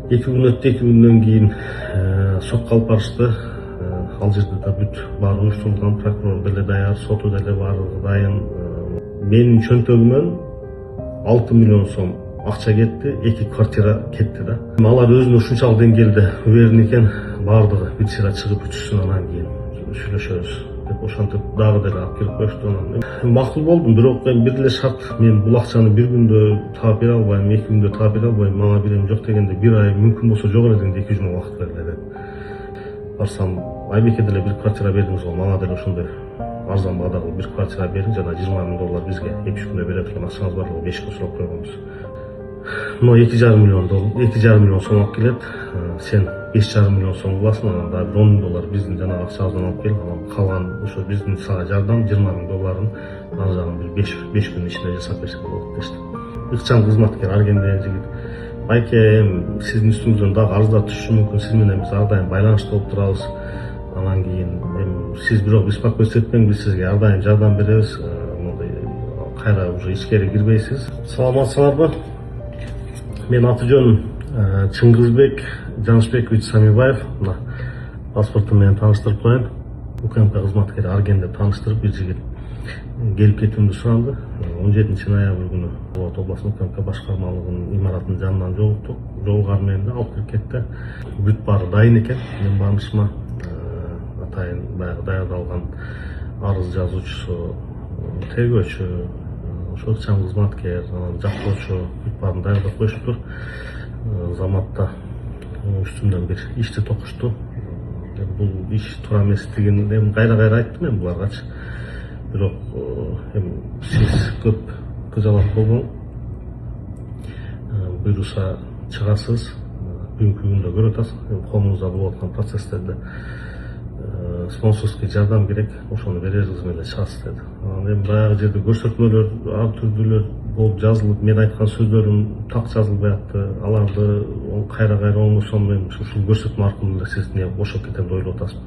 2 күн өтті, 2 күннен кейін сотқа алып барышты. Ал жерде да бүт бары уюштурулган, прокурор деле даяр, соту деле баардыгы дайын. Менин чөнтөгүмөн 6 миллион сом акча кетти, 2 квартира кетти да. Алар өзүнө ушунчалык деңгээлде берген экен, баардыгы бир сыйра чыгып өтүшсүн, анан кийин сүйлөшөбүз деп ошентип дагы деле алып келип коюшту. Макул болдум, бирок бир эле шарт: мен бул акчаны бир күндө таап бере албайм, 2 күндө таап бере албайм, мага берем жок дегенде бир ай, мүмкүн болсо жогору дегенде 2 жума убакыт бергиле деп. Барсам, Айбеке деле бир квартира бердиңиз го, мага деле ошондой арзан баадагы бир квартира бериң, жана $20,000 бизге 2-3 күндө бере турган акчаңыз барлыгы 5 сурап койгонбуз. 2,5 миллион сом алып келет. Сен 5,5 миллион сом кыласың, анан дагы $10,000 биздин жанагы акчабыздан алып кел, анан калган ошо биздин сага жардам $20,000 ар жагын бир 5 күн ичинде жасап берсек болот дешти. Ыкчам кызматкер, арген деген жигит: Байке, сиздин үстүңүздөн дагы арыздар түшүшү мүмкүн, сиз менен биз ар дайым байланышта болуп турабыз. Анан кийин сиз бирок беспокойство этпеңиз, биз сизге ар дайым жардам беребиз. Мондай кайра уже ичкери кирбейсиз. Саламатсыңарбы? Мен аты жөнүм Чыңгызбек Жанышбекович Самибаев. Мына паспортум менен тааныштырып коеюн. УКМК кызматкери Арген деп тааныштырып бир жигит келип кетүүмдү суранды. 17 ноябрь күнү Алат областынын УКМК башкармалыгынын имаратынын жанынан жолуктук. Жолугар менен да алып кирип кетти. Бүт баары дайын экен. Мен барышыма атайын баягы даярдалган арыз жазуучусу, тергөөчү, ошол ыкчам кызматкер, анан жактоочу бүт баарын даярдап коюшуптур. Заматта үстүмдөн бир ишти токушту. Бул иш туура эмес дегенди кайра айттым мен буларгачы. Бирок сиз көп кызалат болгон, буйруса чыгасыз, бүгүнкү күндө көрүп атасыз, колуңузда болуп аткан процесстерде спонсорский жардам керек, ошону берерсиз менен чыгасыз деди. Анан баягы жерде көрсөтмөлөр ар түрдүүлөр болуп жазылып, мен айткан сөздөрүм так жазылбай атты. Аларды кайра оңдосом мен ушул көрсөтмө аркылуу эле сиз эмне бошоп кетем деп ойлоп атасызбы?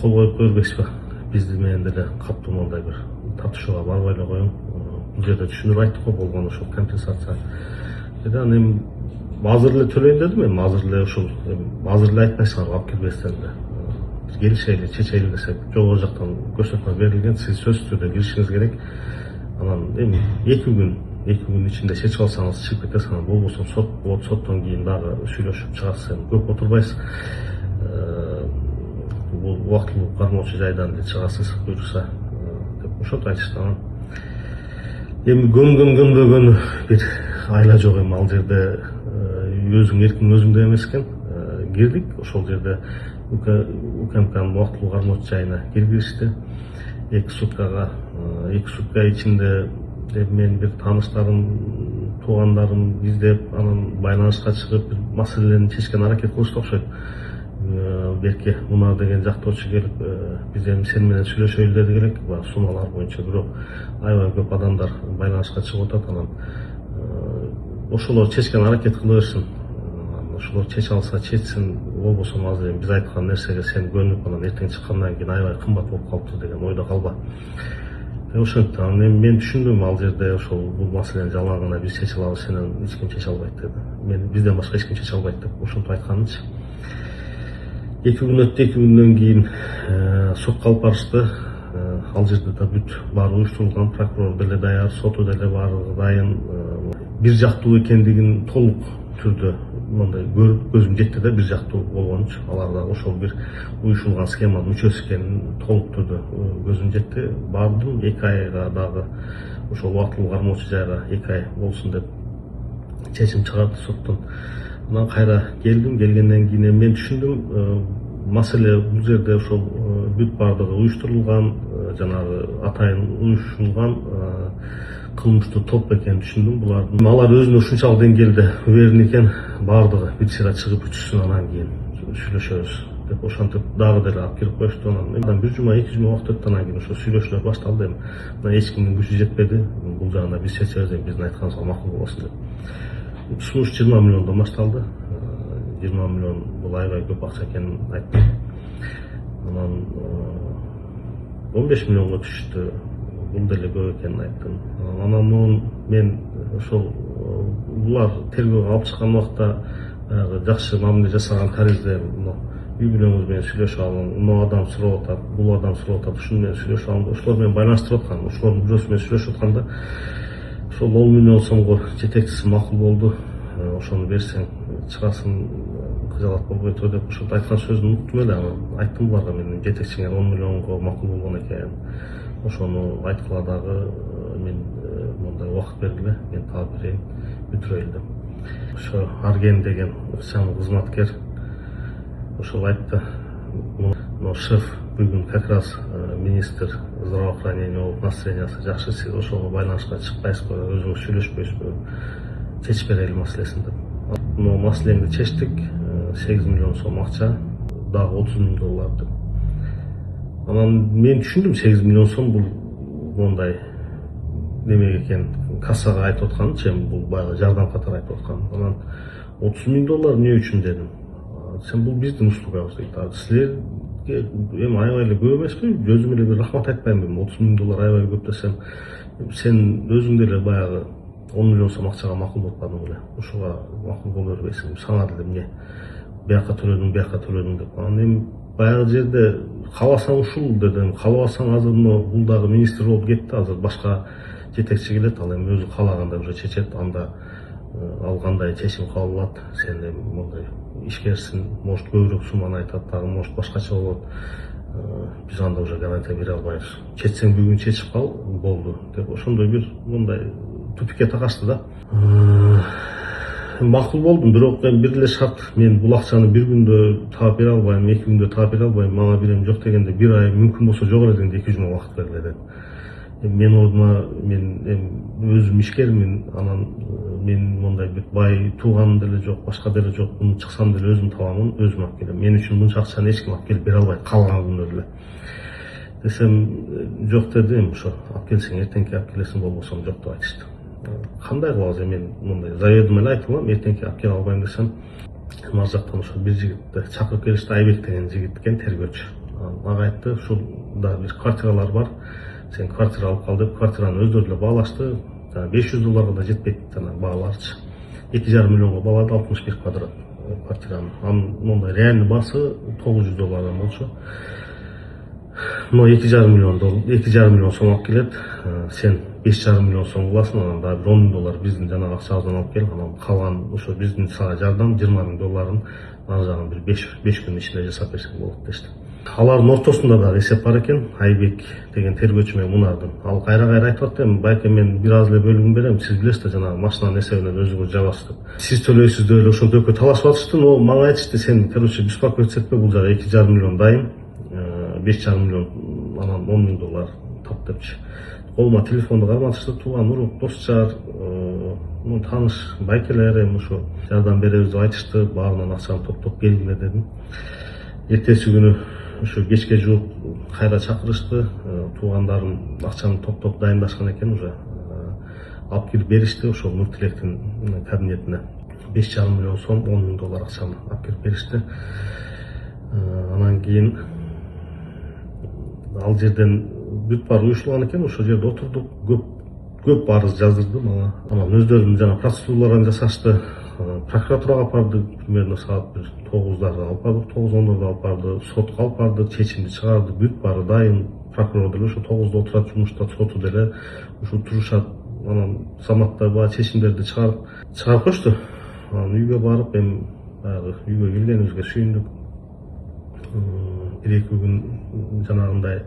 Кол коюп көрбөйсүзбү? Бизди менен деле катуу мондай бир тартышууга барбай эле коюң. Бул жерде түшүнүп айттык го, болгон ошол компенсация. Анан эми азыр эле төлөйүн дедим, эми азыр эле ушул азыр эле айтпайсыңарбы алып келбестен эле. Келишели, чечели десек, жогору жактан көрсөтмө берилген, сиз сөзсүз түрдө киришиңиз керек. Анан эми 2 күн ичинде чечип алсаңыз чыгып кетесиз, анан болбосо сот болот, соттон кийин дагы сүйлөшүп чыгасыз. Эми көп отурбайсыз. Бул убактылуу кармоочу жайдан эле чыгасыз, буйруса деп ошентип айтышты. Эми көнбөгөн бир айла жок, эми ал жерде өзүң эркиң өзүңдө эмес экен. Кирдик, ошол жерде УКМКнын убактылуу кармоочу жайына киргизишти. 2 сутка ичинде мен бир тааныштарым, туугандарым издеп, анан байланышка чыгып бир маселени чечкен аракет кылышты окшойт. Берки Унар деген жактоочу келип, биз эми сен менен сүйлөшөлү деди элек, сунуулар боюнча. Бирок аябай көп адамдар байланышка чыгып атат. Анан ошолор чечкен аракет кыла берсин. Ошолор чече алса чечсин, болбосо азыр биз айткан нерсеге сен көнүп, анан эртең чыккандан кийин аябай кымбат болуп калыптыр деген ойдо калба. Ошентип анан эми мен түшүндүм, ал жерде ошол бул маселени жалаң гана биз чече алабыз, сенен эч ким чече албайт деди. Мен бизден башка эч ким чече албайт деп ошентип айтканымчы. 2 күн өтті, 2 күннен кейін сотқа алып барышты. Ал жерде да бүт баары уюштурулган, прокурор деле даяр, соту деле баардыгы дайын. Бир жактуу экендигин толук түрдө мындай көрүп көзүм жетти да, бир жактуу болгончу. Аларда ошол бир уюшулган схеманын мүчөсү экенин толук түрдө көзүм жетти. Бардым 2 айга дагы ошол убактылуу кармоочу жайга 2 ай болсун деп чечим чыгарды соттон. Анан кайра келгенден кийин мен түшүндүм, маселе бул жерде ошол бүт баардыгы уюштурулган, жанагы атайын уюшулган кылмыштуу топ экенин түшүндүм. Булардын алар өзүнө ушунчалык деңгээлде берген экен, баардыгы бир сыйра чыгып өтүшсүн, анан кийин сүйлөшөбүз деп ошентип дагы деле алып кирип коюшту. Анан 1 жума 2 жума убакыт өттү, анан кийин ошо сүйлөшүүлөр башталды. Эми эч кимдин күчү жетпеди, бул жагына биз чечебиз, биздин айтканыбызга макул болосун деп. Сунуш 20 миллиондон башталды. 20 миллион бул аябай көп акча экенин айттым. Анан 15 миллионго түштү. Бул деле көп экенин айттым. Анан мен ошол булар тергөөгө алып чыккан убакта жакшы мамиле жасаган таризде үй бүлөңүз менен сүйлөшүп алың, мына адам сурап атат, бул адам сурап атат, ушуну менен сүйлөшүп алың, ошолор менен байланыштырып аткан, ошолордун бирөөсү менен сүйлөшүп атканда ошол 10 миллион сомго жетекчиси макул болду. Ошону берсең чыгасың, кыжалат болбой тур деп ошол айткан сөзүн уктум эле. Анан айттым буларга, менин жетекчиңер 10 миллионго макул болгон экен. Ошону айткыла дагы, мен мондай убакыт бергиле, мен таап берейин, бүтүрөйүн деп. Ошо Арген деген ыкчам кызматкер ошол айтты. Но шеф бүгүн как раз министр здравоохранения болуп, настроениясы жакшы, сиз ошого байланышка чыкпайсызбы, өзүңүз сүйлөшпөйсүзбү, чечип берели маселесин деп. Но маселеңди чечтик, 8 миллион сом акча, дагы 30 миң доллар деп. Анан мен түшүндүм, 8 миллион сом бул мондай немеге экен, кассага айтып аткан, чем бул баягы жардам катары айтып аткан. Анан 30 миң доллар эмне үчүн дедим. Сен бул биздин услугабыз дейт. Силерге эми аябай эле көп эмеспи? Өзүм эле бир рахмат айтпаймынбы? 30 миң доллар аябай көп десем, сен өзүң деле баягы 10 миллион сом акчага макул болуп калдың беле. Ушуга макул боло бербейсиң. Сага деле эмне? Бияка төлөдүң деп. Анан эми баягы жерде кааласаң ушул дедим, каалабасаң азыр бул дагы министр болуп кетти, азыр башка жетекчи келет, ал эми өзү каалагандай уже чечет, анда ал кандай чечим кабыл алат, сен эми мондай ишкерсиң, может көбүрөөк сумманы айтат, дагы может башкача болот. Биз анда уже гарантия бере албайбыз. Чечсең бүгүн чечип кал, болду деп ошондой бир мондай тупикке такашты да. Макул болдум, бирок эми бир эле шарт, мен бул акчаны бир күндө таап бере албайм, 2 күндө таап бере албайм, мага берем жок дегенде бир ай мүмкүн болсо жок эле дегенде 2 жума убакыт бергиле дедим. Мен ордума, мен өзүм ишкермин, анан мен мондай бир бай тууганым деле жок, башка деле жок, муну чыксам деле өзүм табамын, өзүм алып келем. Мен үчүн мынча акчаны эч ким алып келип бере албайт, калган күндө деле. Десем, жок дедим, ошо алып келсең эртеңки алып келесиң, болбосо жок деп айтышты. Кандай кылабыз, мен мондай заведомо эле айтып алам, эртеңки алып келе албайм десем, ар жактан ошо бир жигитти чакырып келишти, Айбек деген жигит экен, тергөөчү. Ага айтты, ушулда бир квартиралар бар, сен квартира алып кал деп, квартираны өздөрү эле баалашты. 500 долларга да жетпейт жана бааларчы. 2,5 миллионго баалады 61 квадрат квартираны. Анын мондай реальный баасы 900 доллардан болчу. Но 2,5 миллион сом алып келет. Сен 5,5 миллион сом кыласың, анан дагы 10 миң доллар биздин жанагы акчабыздан алып кел, анан калган ошо биздин сага жардам 20 миң долларын ар жагын бир 5 күн ичинде жасап берсең болот дешти. Алардын ортосунда дагы эсеп бар экен. Айбек деген тергөөчү менен Мунардын. Ал кайра айтып атты, байке мен бир аз эле бөлүгүн берем, сиз билесиз да, жанагы машинанын эсебинен өзүңүз жабасыз деп. Сиз төлөйсүз деп эле ошентип экөө талашып атышты, но мага айтышты, сен короче беспокоиться этпе, бул жагы 2,5 миллион дайым, 5,5 миллион анан 10 миң доллар тап депчи. Колума телефонду карматышты, тууган урук, дос жар, тааныш байкелер эми ошо жардам беребиз деп айтышты, баарынан акчаны топтоп келгиле дедим. Эртеси күнү ошо кечке жууп кайра чакырышты, туугандарым акчаны топтоп дайындашкан экен, уже алып келип беришти ошол Нуртилектин кабинетине. 5,5 миллион сом, 10 миң доллар акчаны алып келип беришти. Анан кийин ал жерден бүт баары уюштурулган экен, ошол жерде отурдук, көп арыз жаздырды мага. Анан өздөрүнүн жана процедураларын жасашты. Прокуратурага алып барды, примерно саат 9:00 алып бардык, 9:10 алып барды, сотко алып барды, чечимди чыгарды, бүт баары дайын. Прокурор деле ошо 9:00 отурат жумушта, соту деле ушу турушат. Анан заматта баа чечимдерди чыгарып коюшту. Анан үйгө барып, эми баягы үйгө келгенибизге сүйүндүк. 1-2 күн жанагындай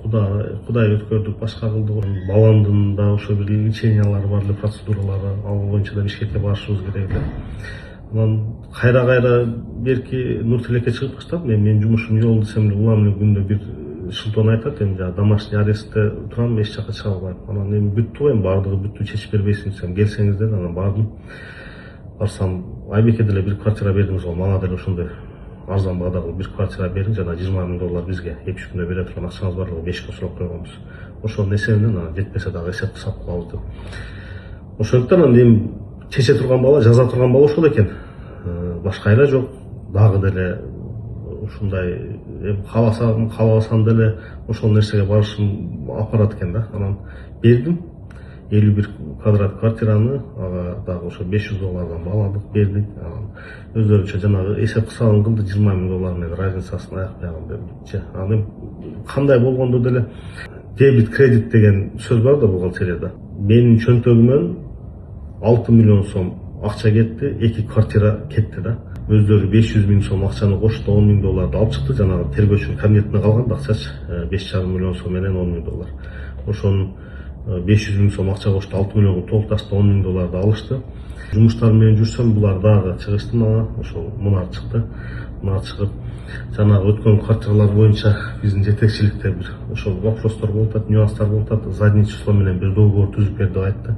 кудай өткөрдүк, башка кылдык. Баламдын да ошо бир лечениялары бар эле, процедуралары, ал боюнча да Бишкекке барышыбыз керек эле. Анан кайра берки Нуртилекке чыгып баштадым. Мен жумушум жол десем эле улам эле күндө бир шылтоон айтат, эми жана домашний арестте турам, эч жака чыга албайм. Анан эми бүттү го, эми баардыгы бүттү, чечип бербейсиң десем, келсеңиз деди. Анан бардым. Барсам, Айбекке деле бир квартира бердиңиз го, мага деле ошондой арзан баадагы бир квартира бериң, жана 20 миң доллар бизге 2-3 күндө бере турган акчаңыз барлыгы 5 сурап койгонбуз. Ошонун эсебинен анан жетпесе дагы эсеп сап кылабыз деп. Ошондуктан анан эми чече турган бала, жаза турган бала ошол экен. Башка эле жок. Дагы деле ушундай каалабасам деле ошол нерсеге барышым алып барат экен да. Анан бердим. 51 квадрат квартираны, ага дагы ошо 500 доллардан бааладык, бердик. өздөрүнчө жанагы эсеп кысабын кылды, 20 миң доллар менен разницасын аяклаган деп. Аны кандай болгондо деле дебит кредит деген сөз бар да бухгалтерияда. Менин чөнтөгүмөн 6 миллион сом акча кетти, 2 квартира кетти да. Өздөрү 500 миң сом акчаны кошто, 10 миң долларды алып чыкты. Жанагы тергөөчүнүн кабинетине калган акчачы 5,5 миллион сом менен 10 миң доллар. Ошонун 500 миң сом акча кошто, 6 миллионго толукташты, 10 миң долларды алышты. Жумуштар менен жүрсөм, булар дагы чыгышты мага, ошол мунар чыкты. Мунар чыгып, жанагы өткөн квартиралар боюнча биздин жетекчиликте бир ошол вопростор болуп атат, нюанстар болуп атат. Задний число менен бир договор түзүп бер деп айтты.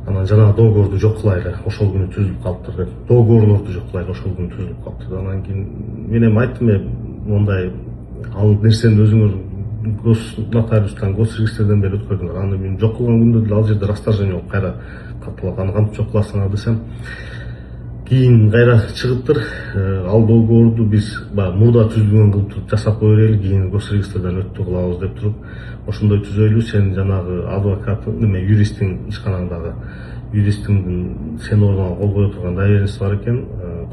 Анан жанагы договорду жок кылайлы, ошол күнү түзүлүп калыптыр деп. Договорлорду жок кылайлы, ошол күнү түзүлүп калыптыр. Анан кийин мен эми айттым, мондай ал нерсени өзүңөр нотариустан, госрегистрден бери өткөрдүңөр. Аны мен жок кылган күндө деле ал жерде расторжение болуп кайра катталат. Аны кантип жок кыласыңар десем, кийин кайра чыгыптыр. Ал договорду биз мурда түзүлгөн кылып туруп жасап кое берели, кийин госрегистрден өттү кылабыз деп туруп, ошондой түзөйлү, сен жанагы адвокаттын, юристтин ишканаңдагы юристиңдин сен ордуна кол кое турган доверенность бар экен,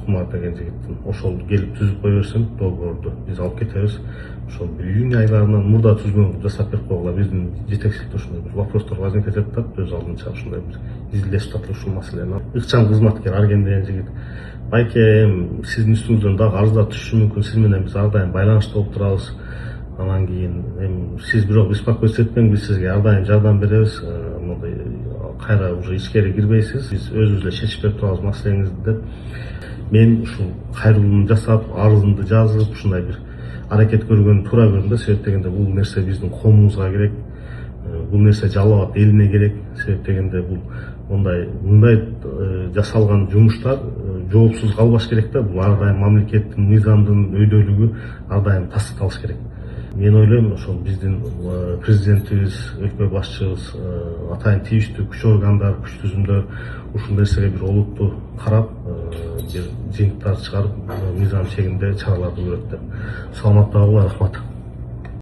Кумар деген жигиттин. Ошол келип түзүп кое берсин договорду, биз алып кетебиз. Ошол бир июнь айларынан мурда түзгөн жасап берип койгула. Биздин жетекчиликте ушундай бир вопростор возникать этип атат, өз алдынча ушундай бир изилдешип атат ушул маселени. Ыкчам кызматкер Арген деген жигит: байке, сиздин үстүңүздөн дагы арыздар түшүшү мүмкүн, сиз менен биз ар дайым байланышта болуп турабыз. Анан кийин сиз бирок беспокойство этпең, биз сизге ар дайым жардам беребиз. Мондай кайра уже ичкери кирбейсиз, биз өзүбүз эле чечип берип турабыз маселеңизди деп. Мен ушул кайрылуумду жасап, арызымды жазып, ушундай бир аракет көргөн туура көрдүм да. Себеп дегенде бул нерсе биздин коомубузга керек, бул нерсе Жалал Абад элине керек. Себеп дегенде бул мындай жасалган жумуштар жоопсуз калбаш керек да. Бул ар дайым мамлекеттин, мыйзамдын өйдөлүгү ар дайым тастыкталыш керек. Мен ойлойм, ошол биздин президентибиз, өлкө башчыбыз, атайын тийиштүү күч органдар, күч түзүмдөр ушул нерсеге бир олуттуу карап, бир жыйынтыктар чыгарып, мыйзам чегинде чараларды көрөт деп. Саламатта болуңар, рахмат.